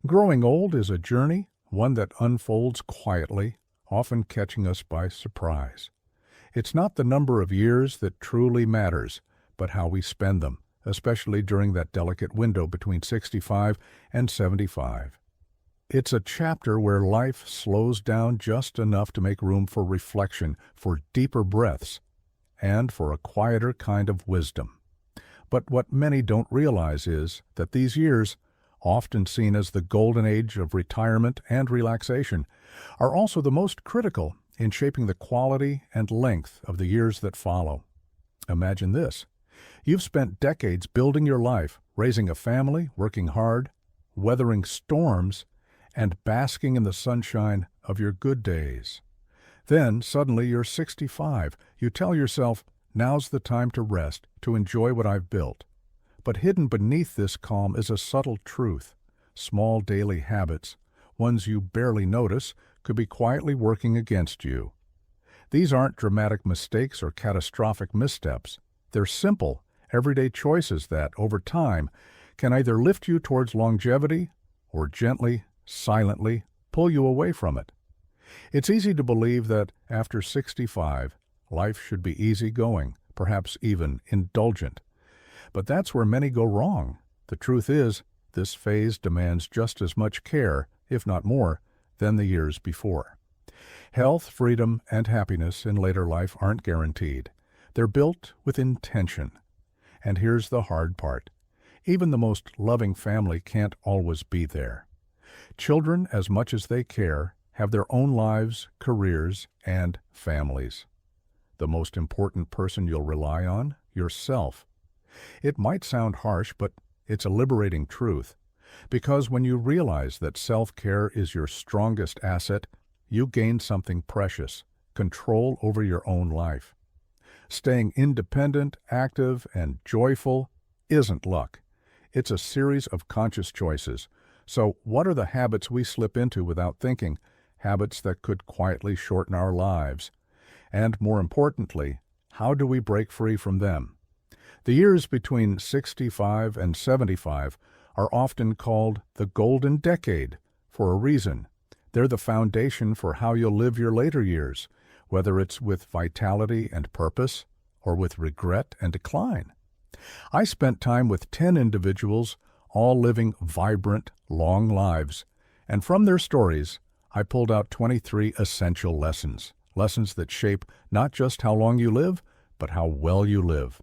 Growing old is a journey, one that unfolds quietly, often catching us by surprise. It's not the number of years that truly matters, but how we spend them, especially during that delicate window between 65 and 75. It's a chapter where life slows down just enough to make room for reflection, for deeper breaths, and for a quieter kind of wisdom. But what many don't realize is that these years, often seen as the golden age of retirement and relaxation, are also the most critical in shaping the quality and length of the years that follow. Imagine this. You've spent decades building your life, raising a family, working hard, weathering storms, and basking in the sunshine of your good days. Then, suddenly, you're 65. You tell yourself, now's the time to rest, to enjoy what I've built. But hidden beneath this calm is a subtle truth. Small daily habits, ones you barely notice, could be quietly working against you. These aren't dramatic mistakes or catastrophic missteps. They're simple, everyday choices that, over time, can either lift you towards longevity or gently, silently pull you away from it. It's easy to believe that after 65, life should be easygoing, perhaps even indulgent. But that's where many go wrong. The truth is, this phase demands just as much care, if not more, than the years before. Health, freedom, and happiness in later life aren't guaranteed. They're built with intention. And here's the hard part. Even the most loving family can't always be there. Children, as much as they care, have their own lives, careers, and families. The most important person you'll rely on? Yourself. It might sound harsh, but it's a liberating truth. Because when you realize that self-care is your strongest asset, you gain something precious, control over your own life. Staying independent, active, and joyful isn't luck. It's a series of conscious choices. So what are the habits we slip into without thinking? Habits that could quietly shorten our lives. And more importantly, how do we break free from them? The years between 65 and 75 are often called the golden decade for a reason. They're the foundation for how you'll live your later years, whether it's with vitality and purpose or with regret and decline. I spent time with 10 individuals, all living vibrant, long lives, and from their stories, I pulled out 23 essential lessons that shape not just how long you live, but how well you live.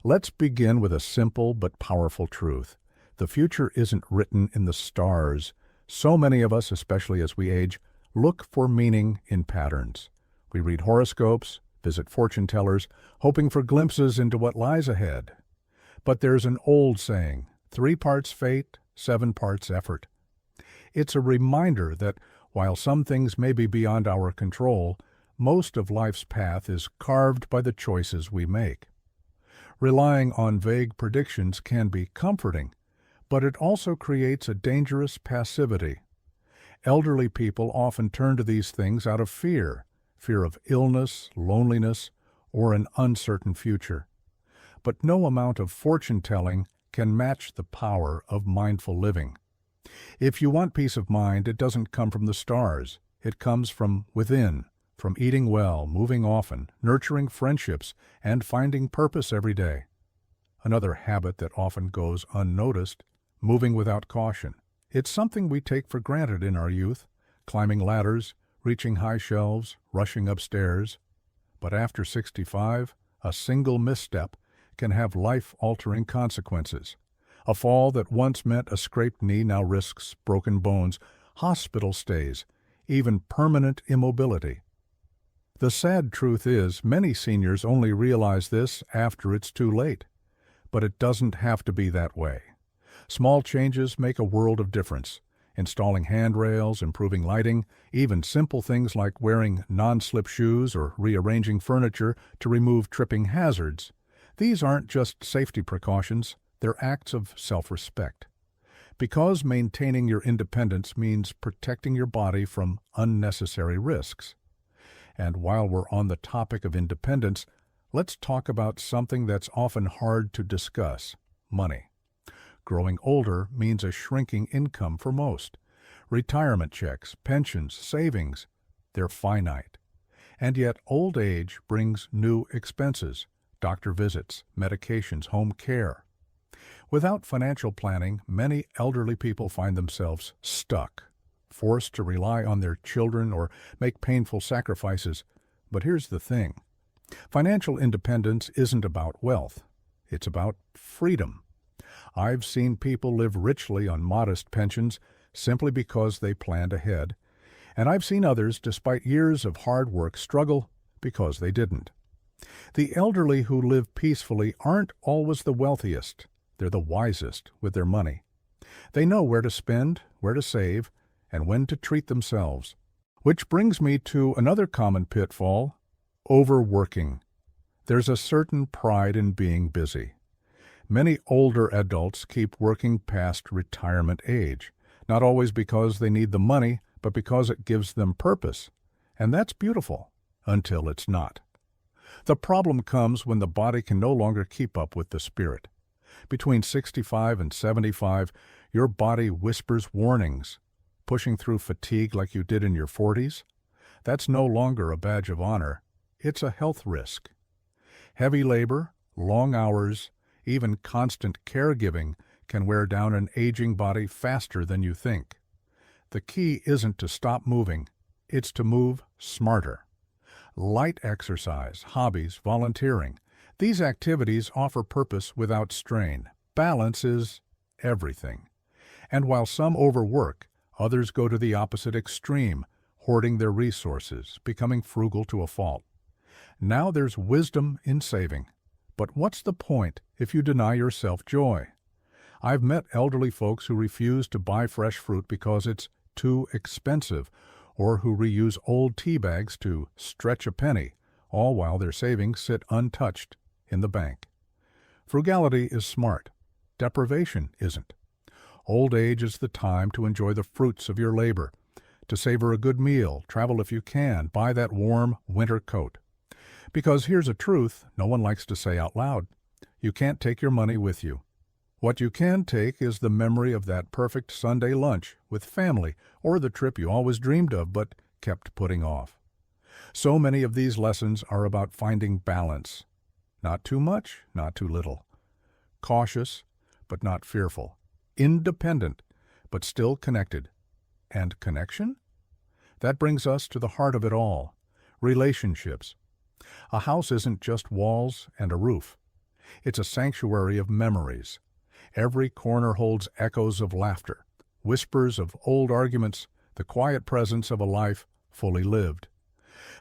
Let's begin with a simple but powerful truth. The future isn't written in the stars. So many of us, especially as we age, look for meaning in patterns. We read horoscopes, visit fortune tellers, hoping for glimpses into what lies ahead. But there's an old saying, 3 parts fate, 7 parts effort. It's a reminder that while some things may be beyond our control, most of life's path is carved by the choices we make. Relying on vague predictions can be comforting, but it also creates a dangerous passivity. Elderly people often turn to these things out of fear of illness, loneliness, or an uncertain future. But no amount of fortune-telling can match the power of mindful living. If you want peace of mind, it doesn't come from the stars. It comes from within, from eating well, moving often, nurturing friendships, and finding purpose every day. Another habit that often goes unnoticed, moving without caution. It's something we take for granted in our youth, climbing ladders, reaching high shelves, rushing upstairs. But after 65, a single misstep can have life-altering consequences. A fall that once meant a scraped knee now risks broken bones, hospital stays, even permanent immobility. The sad truth is, many seniors only realize this after it's too late. But it doesn't have to be that way. Small changes make a world of difference. Installing handrails, improving lighting, even simple things like wearing non-slip shoes or rearranging furniture to remove tripping hazards. These aren't just safety precautions, they're acts of self-respect. Because maintaining your independence means protecting your body from unnecessary risks. And while we're on the topic of independence, let's talk about something that's often hard to discuss: money. growing older means a shrinking income for most. Retirement checks, pensions, savings, they're finite. And yet old age brings new expenses, doctor visits, medications, home care. Without financial planning, many elderly people find themselves stuck, forced to rely on their children or make painful sacrifices. But here's the thing. Financial independence isn't about wealth. It's about freedom. I've seen people live richly on modest pensions simply because they planned ahead, and I've seen others, despite years of hard work, struggle because they didn't. The elderly who live peacefully aren't always the wealthiest. They're the wisest with their money. They know where to spend, where to save, and when to treat themselves. Which brings me to another common pitfall: overworking. There's a certain pride in being busy. Many older adults keep working past retirement age, not always because they need the money, but because it gives them purpose. And that's beautiful, until it's not. The problem comes when the body can no longer keep up with the spirit. Between 65 and 75, your body whispers warnings. Pushing through fatigue like you did in your 40s? That's no longer a badge of honor. It's a health risk. Heavy labor, long hours, even constant caregiving can wear down an aging body faster than you think. The key isn't to stop moving, it's to move smarter. Light exercise, hobbies, volunteering. These activities offer purpose without strain. Balance is everything. And while some overwork, others go to the opposite extreme, hoarding their resources, becoming frugal to a fault. Now there's wisdom in saving. But what's the point if you deny yourself joy? I've met elderly folks who refuse to buy fresh fruit because it's too expensive, or who reuse old tea bags to stretch a penny, all while their savings sit untouched in the bank. Frugality is smart. Deprivation isn't. Old age is the time to enjoy the fruits of your labor, to savor a good meal, travel if you can, buy that warm winter coat. Because here's a truth no one likes to say out loud. You can't take your money with you. What you can take is the memory of that perfect Sunday lunch with family, or the trip you always dreamed of but kept putting off. So many of these lessons are about finding balance. Not too much, not too little. Cautious, but not fearful. Independent, but still connected. And connection? That brings us to the heart of it all. Relationships. A house isn't just walls and a roof. It's a sanctuary of memories. Every corner holds echoes of laughter, whispers of old arguments, the quiet presence of a life fully lived.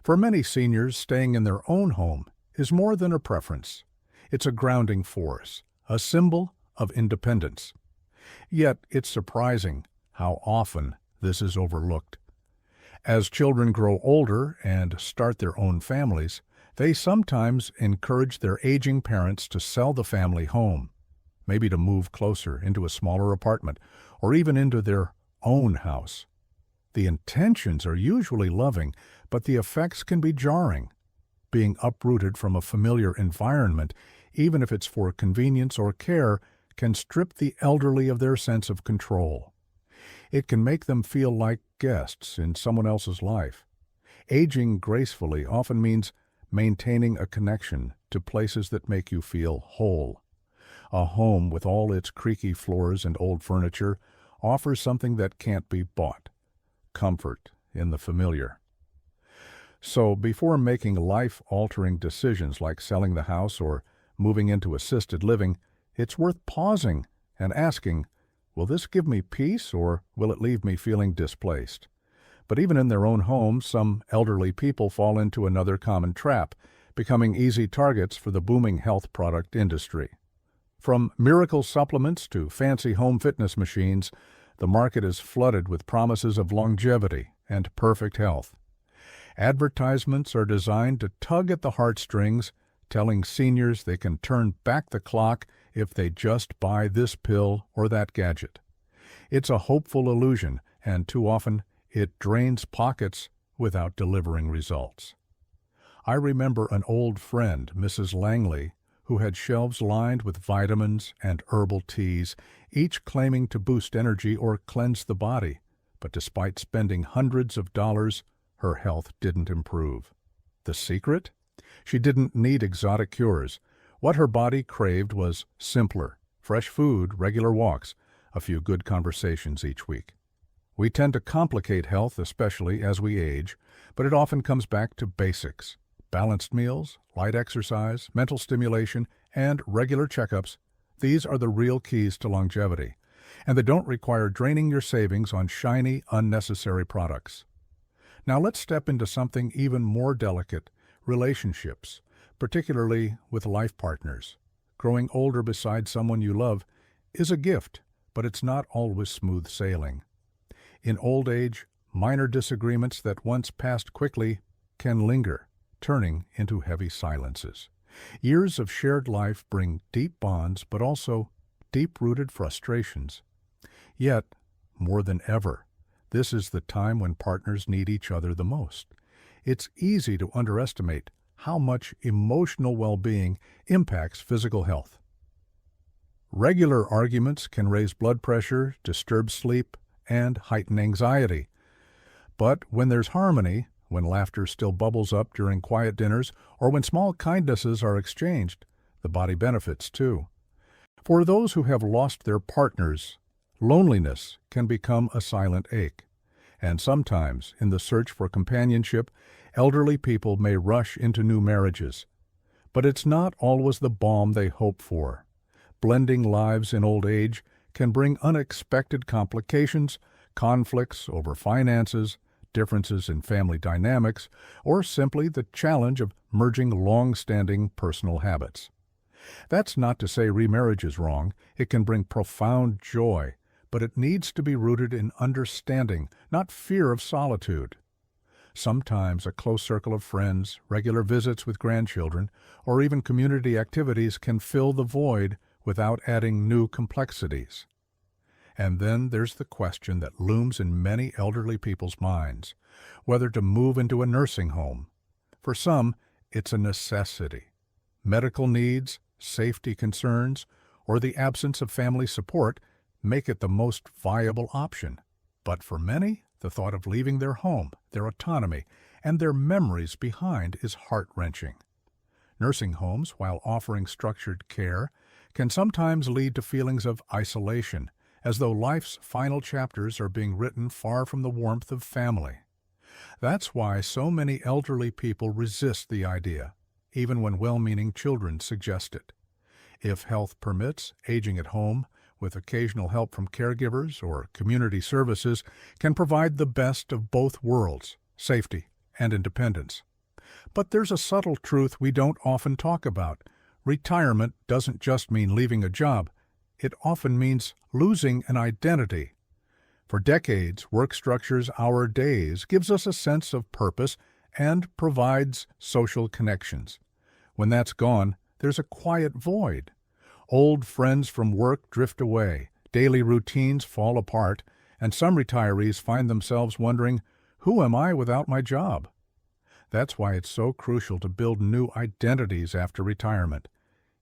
For many seniors, staying in their own home is more than a preference. It's a grounding force, a symbol of independence. Yet it's surprising how often this is overlooked. As children grow older and start their own families, they sometimes encourage their aging parents to sell the family home, maybe to move closer into a smaller apartment, or even into their own house. The intentions are usually loving, but the effects can be jarring. Being uprooted from a familiar environment, even if it's for convenience or care, can strip the elderly of their sense of control. It can make them feel like guests in someone else's life. Aging gracefully often means maintaining a connection to places that make you feel whole. A home with all its creaky floors and old furniture offers something that can't be bought: comfort in the familiar. So before making life-altering decisions like selling the house or moving into assisted living, it's worth pausing and asking, will this give me peace or will it leave me feeling displaced? But even in their own homes, some elderly people fall into another common trap, becoming easy targets for the booming health product industry. From miracle supplements to fancy home fitness machines, the market is flooded with promises of longevity and perfect health. Advertisements are designed to tug at the heartstrings, telling seniors they can turn back the clock if they just buy this pill or that gadget. It's a hopeful illusion, and too often it drains pockets without delivering results. I remember an old friend, Mrs. Langley, who had shelves lined with vitamins and herbal teas, each claiming to boost energy or cleanse the body. But despite spending hundreds of dollars, her health didn't improve. The secret? She didn't need exotic cures. What her body craved was simpler: fresh food, regular walks, a few good conversations each week. We tend to complicate health, especially as we age, but it often comes back to basics: balanced meals, light exercise, mental stimulation, and regular checkups. These are the real keys to longevity, and they don't require draining your savings on shiny, unnecessary products. Now let's step into something even more delicate: relationships, particularly with life partners. Growing older beside someone you love is a gift, but it's not always smooth sailing. In old age, minor disagreements that once passed quickly can linger, turning into heavy silences. Years of shared life bring deep bonds, but also deep-rooted frustrations. Yet, more than ever, this is the time when partners need each other the most. It's easy to underestimate how much emotional well-being impacts physical health. Regular arguments can raise blood pressure, disturb sleep, and heighten anxiety. But when there's harmony, when laughter still bubbles up during quiet dinners, or when small kindnesses are exchanged, the body benefits too. For those who have lost their partners, loneliness can become a silent ache. And sometimes, in the search for companionship, elderly people may rush into new marriages. But it's not always the balm they hope for. Blending lives in old age can bring unexpected complications, conflicts over finances, differences in family dynamics, or simply the challenge of merging long-standing personal habits. That's not to say remarriage is wrong. It can bring profound joy, but it needs to be rooted in understanding, not fear of solitude. Sometimes a close circle of friends, regular visits with grandchildren, or even community activities can fill the void without adding new complexities. And then there's the question that looms in many elderly people's minds: whether to move into a nursing home. For some, it's a necessity. Medical needs, safety concerns, or the absence of family support make it the most viable option. But for many, the thought of leaving their home, their autonomy, and their memories behind is heart-wrenching. Nursing homes, while offering structured care, can sometimes lead to feelings of isolation, as though life's final chapters are being written far from the warmth of family. That's why so many elderly people resist the idea, even when well-meaning children suggest it. If health permits, aging at home, with occasional help from caregivers or community services, can provide the best of both worlds: safety and independence. But there's a subtle truth we don't often talk about. Retirement doesn't just mean leaving a job. It often means losing an identity. For decades, work structures our days, gives us a sense of purpose, and provides social connections. When that's gone, there's a quiet void. Old friends from work drift away, daily routines fall apart, and some retirees find themselves wondering, who am I without my job? That's why it's so crucial to build new identities after retirement.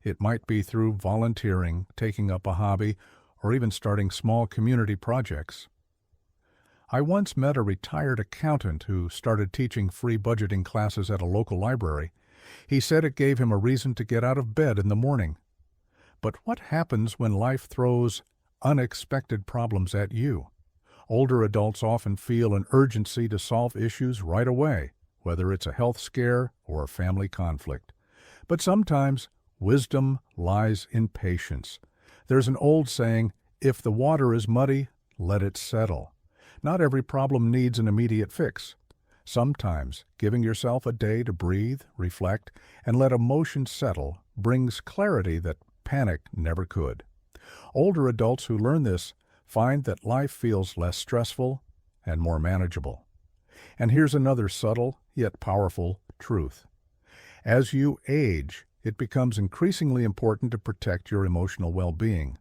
It might be through volunteering, taking up a hobby, or even starting small community projects. I once met a retired accountant who started teaching free budgeting classes at a local library. He said it gave him a reason to get out of bed in the morning. But what happens when life throws unexpected problems at you? Older adults often feel an urgency to solve issues right away, whether it's a health scare or a family conflict. But sometimes wisdom lies in patience. There's an old saying, if the water is muddy, let it settle. Not every problem needs an immediate fix. Sometimes giving yourself a day to breathe, reflect, and let emotions settle brings clarity that panic never could. Older adults who learn this find that life feels less stressful and more manageable. And here's another subtle yet powerful truth. As you age, it becomes increasingly important to protect your emotional well-being.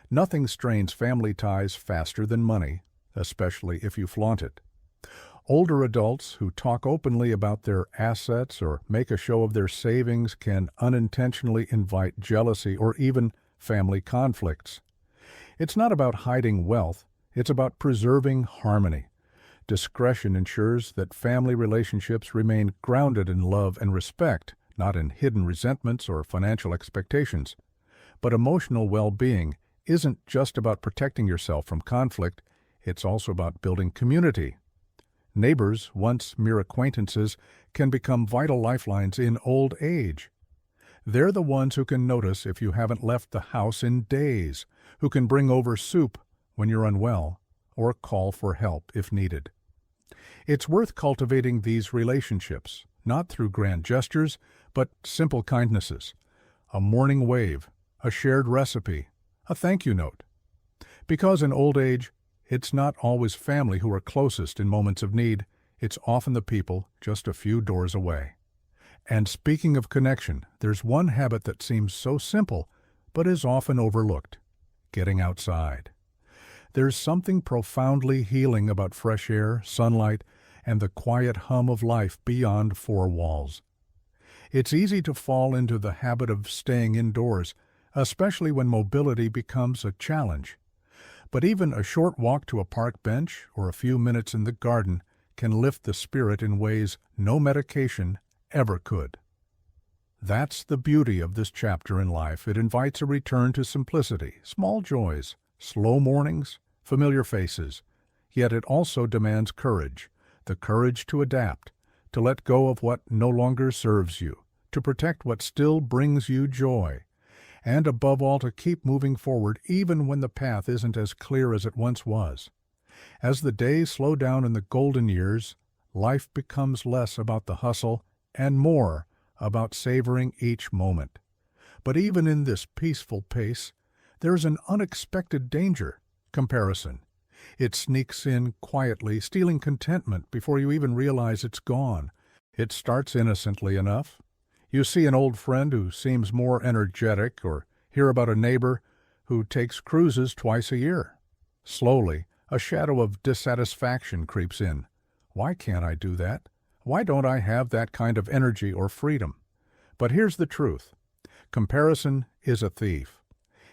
Nothing strains family ties faster than money, especially if you flaunt it. Older adults who talk openly about their assets or make a show of their savings can unintentionally invite jealousy or even family conflicts. It's not about hiding wealth, it's about preserving harmony. Discretion ensures that family relationships remain grounded in love and respect, not in hidden resentments or financial expectations. But emotional well-being isn't just about protecting yourself from conflict, it's also about building community. Neighbors, once mere acquaintances, can become vital lifelines in old age. They're the ones who can notice if you haven't left the house in days, who can bring over soup when you're unwell, or call for help if needed. It's worth cultivating these relationships, not through grand gestures, but simple kindnesses. A morning wave, a shared recipe, a thank you note. Because in old age, it's not always family who are closest in moments of need, it's often the people just a few doors away. And speaking of connection, there's one habit that seems so simple, but is often overlooked: getting outside. There's something profoundly healing about fresh air, sunlight, and the quiet hum of life beyond four walls. It's easy to fall into the habit of staying indoors, especially when mobility becomes a challenge. But even a short walk to a park bench or a few minutes in the garden can lift the spirit in ways no medication ever could. That's the beauty of this chapter in life. It invites a return to simplicity, small joys, slow mornings, familiar faces. Yet it also demands courage, the courage to adapt, to let go of what no longer serves you, to protect what still brings you joy, and above all to keep moving forward even when the path isn't as clear as it once was. As the days slow down in the golden years, life becomes less about the hustle and more about savoring each moment. But even in this peaceful pace, there's an unexpected danger: comparison. It sneaks in quietly, stealing contentment before you even realize it's gone. It starts innocently enough. You see an old friend who seems more energetic, or hear about a neighbor who takes cruises twice a year. Slowly, a shadow of dissatisfaction creeps in. Why can't I do that? Why don't I have that kind of energy or freedom? But here's the truth. Comparison is a thief.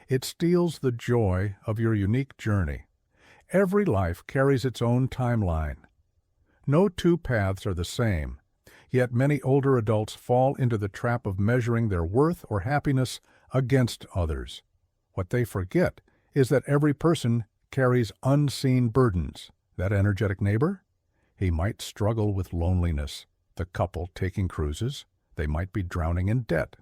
It steals the joy of your unique journey. Every life carries its own timeline. No two paths are the same. Yet many older adults fall into the trap of measuring their worth or happiness against others. What they forget is that every person carries unseen burdens. That energetic neighbor? He might struggle with loneliness. The couple taking cruises? They might be drowning in debt.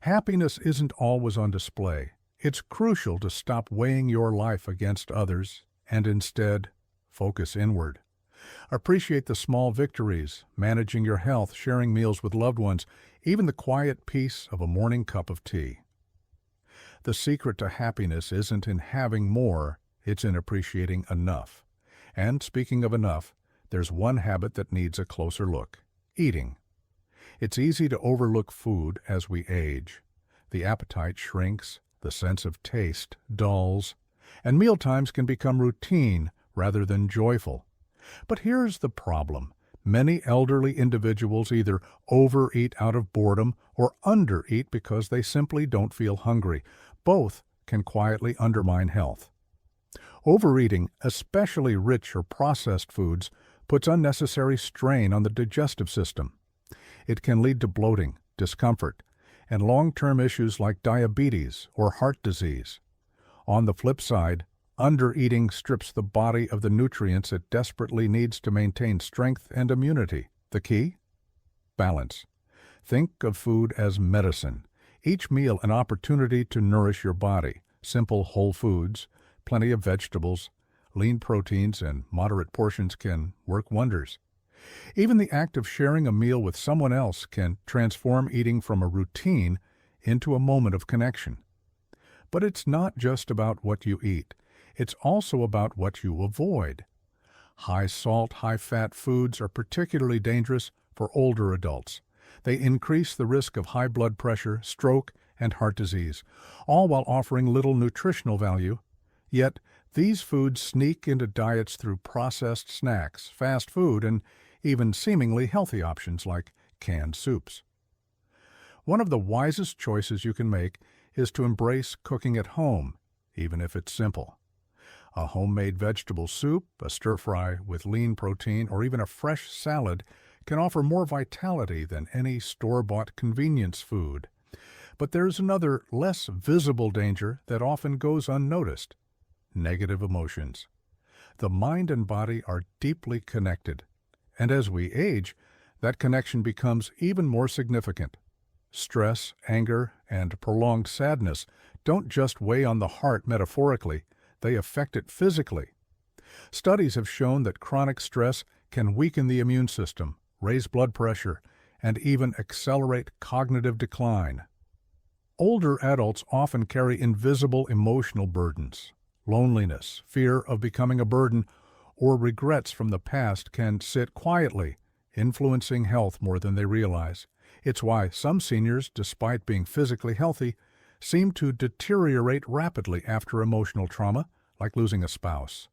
Happiness isn't always on display. It's crucial to stop weighing your life against others and instead focus inward. Appreciate the small victories, managing your health, sharing meals with loved ones, even the quiet peace of a morning cup of tea. The secret to happiness isn't in having more, it's in appreciating enough. And speaking of enough, there's one habit that needs a closer look: eating. It's easy to overlook food as we age. The appetite shrinks, the sense of taste dulls, and mealtimes can become routine rather than joyful. But here's the problem. Many elderly individuals either overeat out of boredom or undereat because they simply don't feel hungry. Both can quietly undermine health. Overeating, especially rich or processed foods, puts unnecessary strain on the digestive system. It can lead to bloating, discomfort, and long-term issues like diabetes or heart disease. On the flip side, undereating strips the body of the nutrients it desperately needs to maintain strength and immunity. The key? Balance. Think of food as medicine. Each meal an opportunity to nourish your body. Simple whole foods, plenty of vegetables, lean proteins, and moderate portions can work wonders. Even the act of sharing a meal with someone else can transform eating from a routine into a moment of connection. But it's not just about what you eat. It's also about what you avoid. High-salt, high-fat foods are particularly dangerous for older adults. They increase the risk of high blood pressure, stroke, and heart disease, all while offering little nutritional value. Yet, These foods sneak into diets through processed snacks, fast food, and even seemingly healthy options like canned soups. One of the wisest choices you can make is to embrace cooking at home, even if it's simple. A homemade vegetable soup, a stir-fry with lean protein, or even a fresh salad can offer more vitality than any store-bought convenience food. But there's another, less visible danger that often goes unnoticed: negative emotions. The mind and body are deeply connected, and as we age, that connection becomes even more significant. Stress, anger, and prolonged sadness don't just weigh on the heart metaphorically, they affect it physically. Studies have shown that chronic stress can weaken the immune system, raise blood pressure, and even accelerate cognitive decline. Older adults often carry invisible emotional burdens. Loneliness, fear of becoming a burden, or regrets from the past can sit quietly, influencing health more than they realize. It's why some seniors, despite being physically healthy, seem to deteriorate rapidly after emotional trauma, like losing a spouse.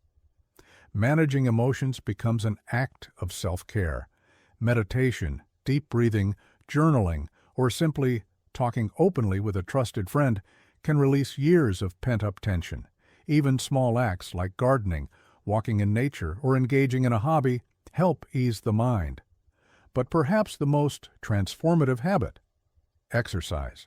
Managing emotions becomes an act of self-care. Meditation, deep breathing, journaling, or simply talking openly with a trusted friend can release years of pent-up tension. Even small acts like gardening, walking in nature, or engaging in a hobby help ease the mind. But perhaps the most transformative habit: exercise.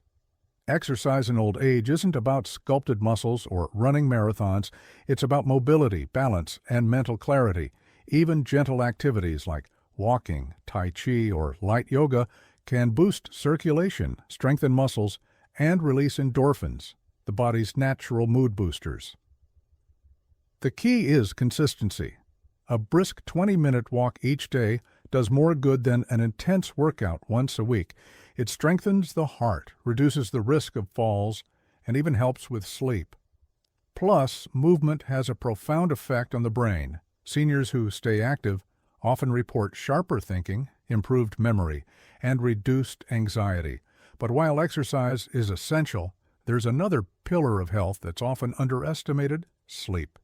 Exercise in old age isn't about sculpted muscles or running marathons. It's about mobility, balance, and mental clarity. Even gentle activities like walking, tai chi, or light yoga can boost circulation, strengthen muscles, and release endorphins, the body's natural mood boosters. The key is consistency. A brisk 20-minute walk each day does more good than an intense workout once a week. It strengthens the heart, reduces the risk of falls, and even helps with sleep. Plus, movement has a profound effect on the brain. Seniors who stay active often report sharper thinking, improved memory, and reduced anxiety. But while exercise is essential, there's another pillar of health that's often underestimated: sleep.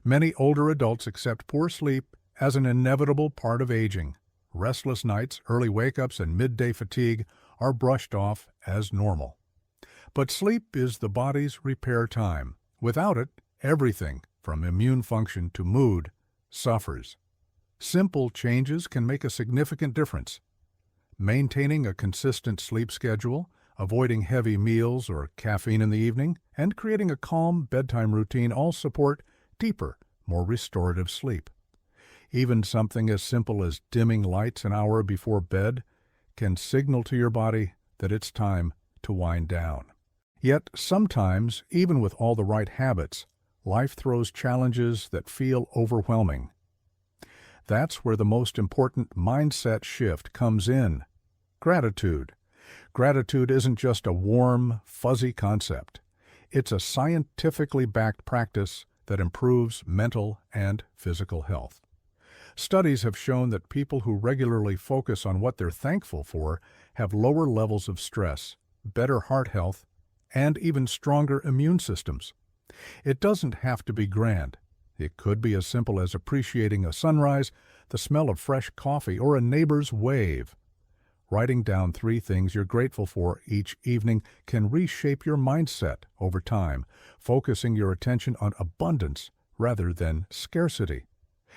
Many older adults accept poor sleep as an inevitable part of aging. Restless nights, early wake-ups, and midday fatigue are brushed off as normal. But sleep is the body's repair time. Without it, everything, from immune function to mood, suffers. Simple changes can make a significant difference. Maintaining a consistent sleep schedule, avoiding heavy meals or caffeine in the evening, and creating a calm bedtime routine all support deeper, more restorative sleep. Even something as simple as dimming lights an hour before bed can signal to your body that it's time to wind down. Yet sometimes, even with all the right habits, life throws challenges that feel overwhelming. That's where the most important mindset shift comes in: gratitude. Gratitude isn't just a warm, fuzzy concept. It's a scientifically backed practice that improves mental and physical health. Studies have shown that people who regularly focus on what they're thankful for have lower levels of stress, better heart health, and even stronger immune systems. It doesn't have to be grand. It could be as simple as appreciating a sunrise, the smell of fresh coffee, or a neighbor's wave. Writing down 3 things you're grateful for each evening can reshape your mindset over time, focusing your attention on abundance rather than scarcity.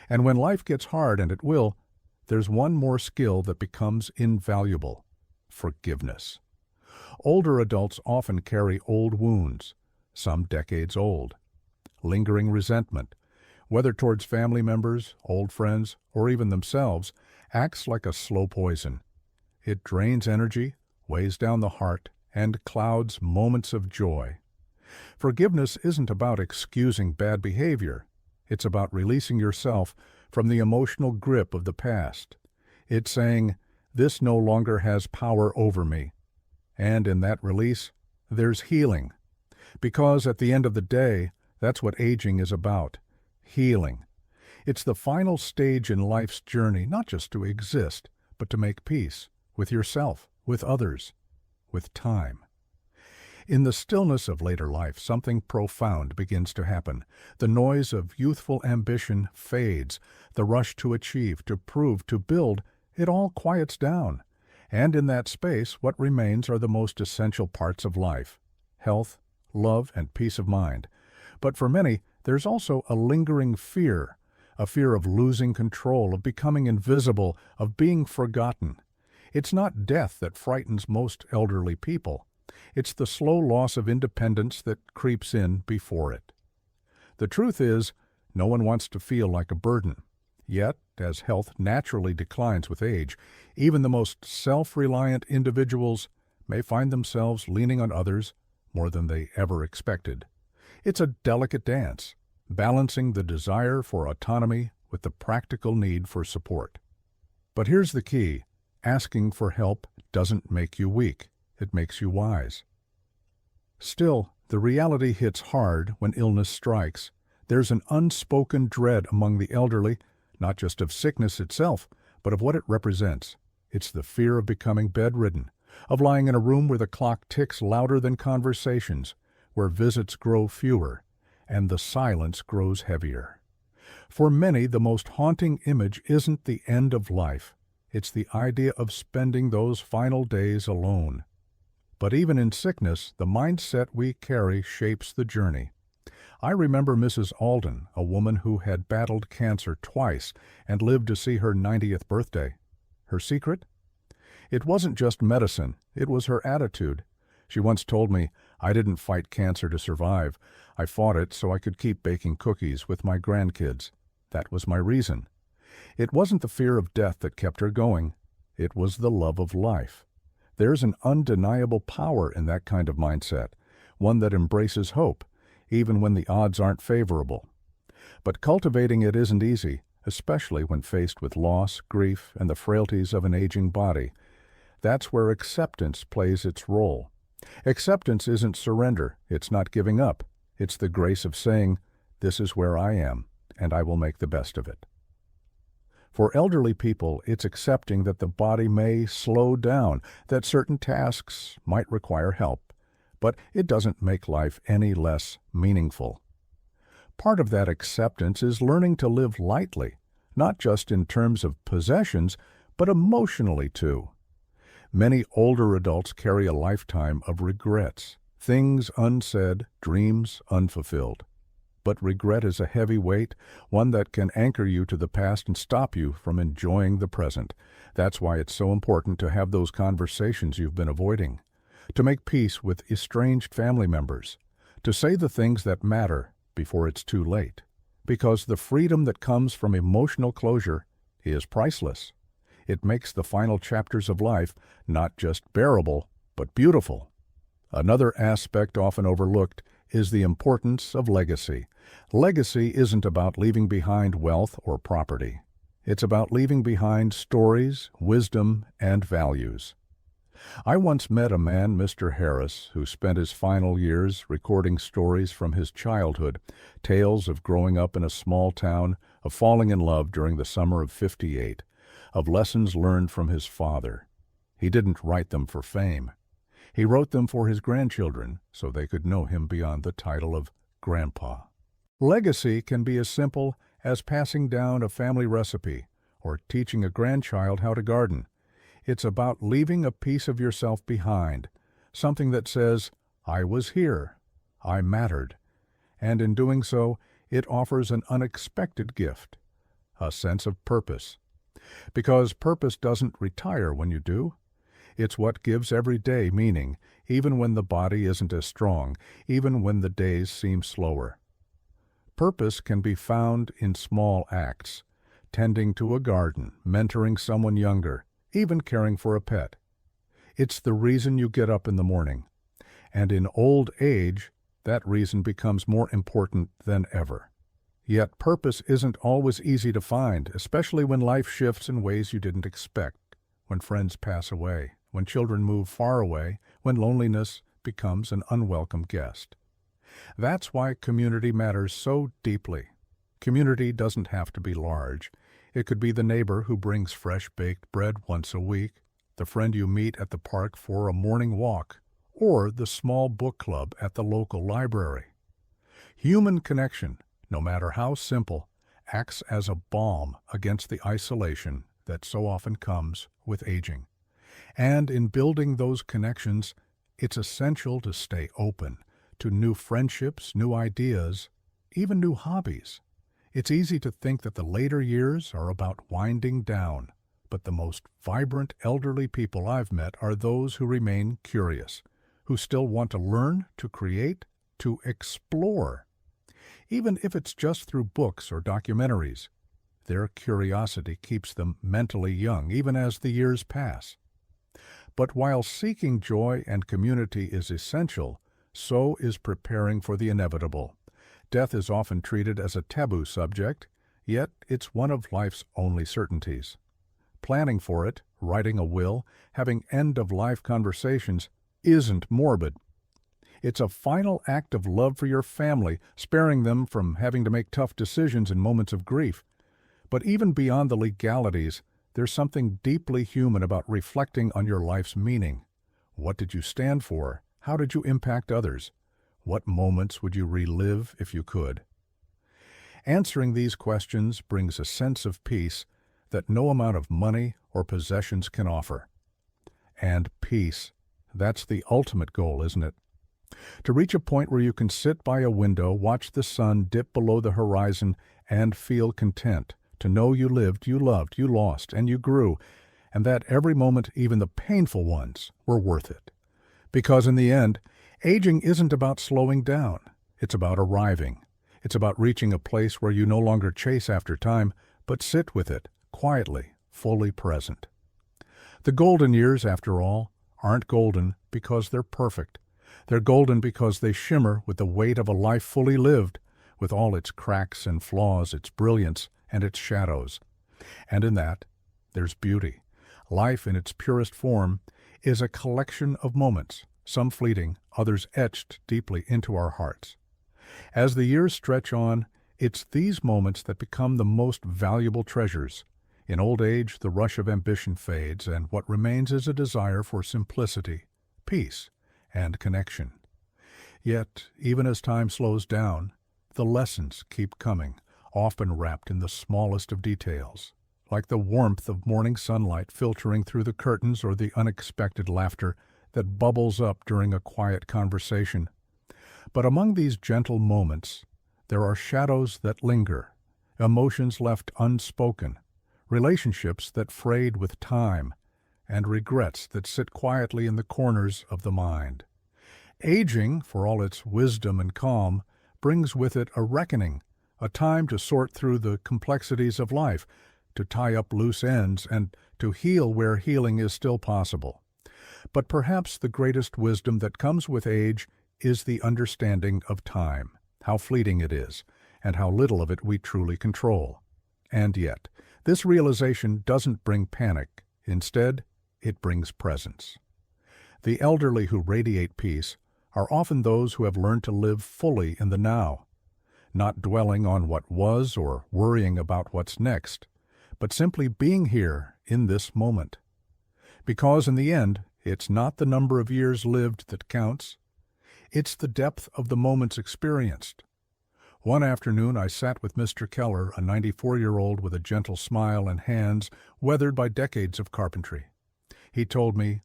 And when life gets hard, and it will, there's one more skill that becomes invaluable: forgiveness. Older adults often carry old wounds, some decades old. Lingering resentment, whether towards family members, old friends, or even themselves, acts like a slow poison. It drains energy, weighs down the heart, and clouds moments of joy. Forgiveness isn't about excusing bad behavior. It's about releasing yourself from the emotional grip of the past. It's saying, "This no longer has power over me." And in that release, there's healing. Because at the end of the day, that's what aging is about: healing. It's the final stage in life's journey, not just to exist, but to make peace with yourself, with others, with time. In the stillness of later life, something profound begins to happen. The noise of youthful ambition fades. The rush to achieve, to prove, to build, it all quiets down. And in that space, what remains are the most essential parts of life: health, love, and peace of mind. But for many, there's also a lingering fear, a fear of losing control, of becoming invisible, of being forgotten. It's not death that frightens most elderly people. It's the slow loss of independence that creeps in before it. The truth is, no one wants to feel like a burden. Yet, as health naturally declines with age, even the most self-reliant individuals may find themselves leaning on others more than they ever expected. It's a delicate dance, balancing the desire for autonomy with the practical need for support. But here's the key: asking for help doesn't make you weak. It makes you wise. Still, the reality hits hard when illness strikes. There's an unspoken dread among the elderly, not just of sickness itself, but of what it represents. It's the fear of becoming bedridden, of lying in a room where the clock ticks louder than conversations, where visits grow fewer, and the silence grows heavier. For many, the most haunting image isn't the end of life. It's the idea of spending those final days alone. But even in sickness, the mindset we carry shapes the journey. I remember Mrs. Alden, a woman who had battled cancer twice and lived to see her 90th birthday. Her secret? It wasn't just medicine, it was her attitude. She once told me, "I didn't fight cancer to survive. I fought it so I could keep baking cookies with my grandkids. That was my reason." It wasn't the fear of death that kept her going. It was the love of life. There's an undeniable power in that kind of mindset, one that embraces hope, even when the odds aren't favorable. But cultivating it isn't easy, especially when faced with loss, grief, and the frailties of an aging body. That's where acceptance plays its role. Acceptance isn't surrender, it's not giving up. It's the grace of saying, "This is where I am, and I will make the best of it." For elderly people, it's accepting that the body may slow down, that certain tasks might require help, but it doesn't make life any less meaningful. Part of that acceptance is learning to live lightly, not just in terms of possessions, but emotionally too. Many older adults carry a lifetime of regrets, things unsaid, dreams unfulfilled. But regret is a heavy weight, one that can anchor you to the past and stop you from enjoying the present. That's why it's so important to have those conversations you've been avoiding, to make peace with estranged family members, to say the things that matter before it's too late. Because the freedom that comes from emotional closure is priceless. It makes the final chapters of life not just bearable, but beautiful. Another aspect often overlooked is the importance of legacy. Legacy isn't about leaving behind wealth or property. It's about leaving behind stories, wisdom, and values. I once met a man, Mr. Harris, who spent his final years recording stories from his childhood, tales of growing up in a small town, of falling in love during the summer of '58, of lessons learned from his father. He didn't write them for fame. He wrote them for his grandchildren so they could know him beyond the title of Grandpa. Legacy can be as simple as passing down a family recipe or teaching a grandchild how to garden. It's about leaving a piece of yourself behind, something that says, "I was here, I mattered," and in doing so, it offers an unexpected gift, a sense of purpose. Because purpose doesn't retire when you do. It's what gives every day meaning, even when the body isn't as strong, even when the days seem slower. Purpose can be found in small acts, tending to a garden, mentoring someone younger, even caring for a pet. It's the reason you get up in the morning. And in old age, that reason becomes more important than ever. Yet purpose isn't always easy to find, especially when life shifts in ways you didn't expect, when friends pass away, when children move far away, when loneliness becomes an unwelcome guest. That's why community matters so deeply. Community doesn't have to be large. It could be the neighbor who brings fresh baked bread once a week, the friend you meet at the park for a morning walk, or the small book club at the local library. Human connection, no matter how simple, acts as a balm against the isolation that so often comes with aging. And in building those connections, it's essential to stay open to new friendships, new ideas, even new hobbies. It's easy to think that the later years are about winding down, but the most vibrant elderly people I've met are those who remain curious, who still want to learn, to create, to explore. Even if it's just through books or documentaries, their curiosity keeps them mentally young, even as the years pass. But while seeking joy and community is essential, so is preparing for the inevitable. Death is often treated as a taboo subject, yet it's one of life's only certainties. Planning for it, writing a will, having end-of-life conversations isn't morbid. It's a final act of love for your family, sparing them from having to make tough decisions in moments of grief. But even beyond the legalities, there's something deeply human about reflecting on your life's meaning. What did you stand for? How did you impact others? What moments would you relive if you could? Answering these questions brings a sense of peace that no amount of money or possessions can offer. And peace, that's the ultimate goal, isn't it? To reach a point where you can sit by a window, watch the sun dip below the horizon, and feel content, to know you lived, you loved, you lost, and you grew, and that every moment, even the painful ones, were worth it. Because in the end, aging isn't about slowing down. It's about arriving. It's about reaching a place where you no longer chase after time, but sit with it, quietly, fully present. The golden years, after all, aren't golden because they're perfect. They're golden because they shimmer with the weight of a life fully lived, with all its cracks and flaws, its brilliance and its shadows. And in that, there's beauty. Life in its purest form is a collection of moments, some fleeting, others etched deeply into our hearts. As the years stretch on, it's these moments that become the most valuable treasures. In old age, the rush of ambition fades, and what remains is a desire for simplicity, peace, and connection. Yet, even as time slows down, the lessons keep coming, often wrapped in the smallest of details, like the warmth of morning sunlight filtering through the curtains or the unexpected laughter that bubbles up during a quiet conversation. But among these gentle moments, there are shadows that linger, emotions left unspoken, relationships that frayed with time, and regrets that sit quietly in the corners of the mind. Aging, for all its wisdom and calm, brings with it a reckoning, a time to sort through the complexities of life, to tie up loose ends, and to heal where healing is still possible. But perhaps the greatest wisdom that comes with age is the understanding of time, how fleeting it is, and how little of it we truly control. And yet, this realization doesn't bring panic. Instead, it brings presence. The elderly who radiate peace are often those who have learned to live fully in the now, not dwelling on what was or worrying about what's next, but simply being here in this moment. Because in the end, it's not the number of years lived that counts. It's the depth of the moments experienced. One afternoon I sat with Mr. Keller, a 94-year-old with a gentle smile and hands weathered by decades of carpentry. He told me,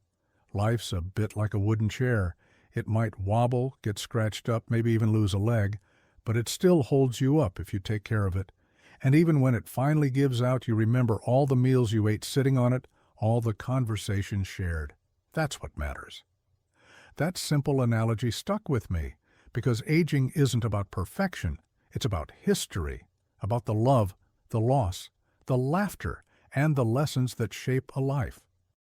"Life's a bit like a wooden chair. It might wobble, get scratched up, maybe even lose a leg, but it still holds you up if you take care of it. And even when it finally gives out, you remember all the meals you ate sitting on it, all the conversations shared. That's what matters." That simple analogy stuck with me, because aging isn't about perfection. It's about history, about the love, the loss, the laughter, and the lessons that shape a life.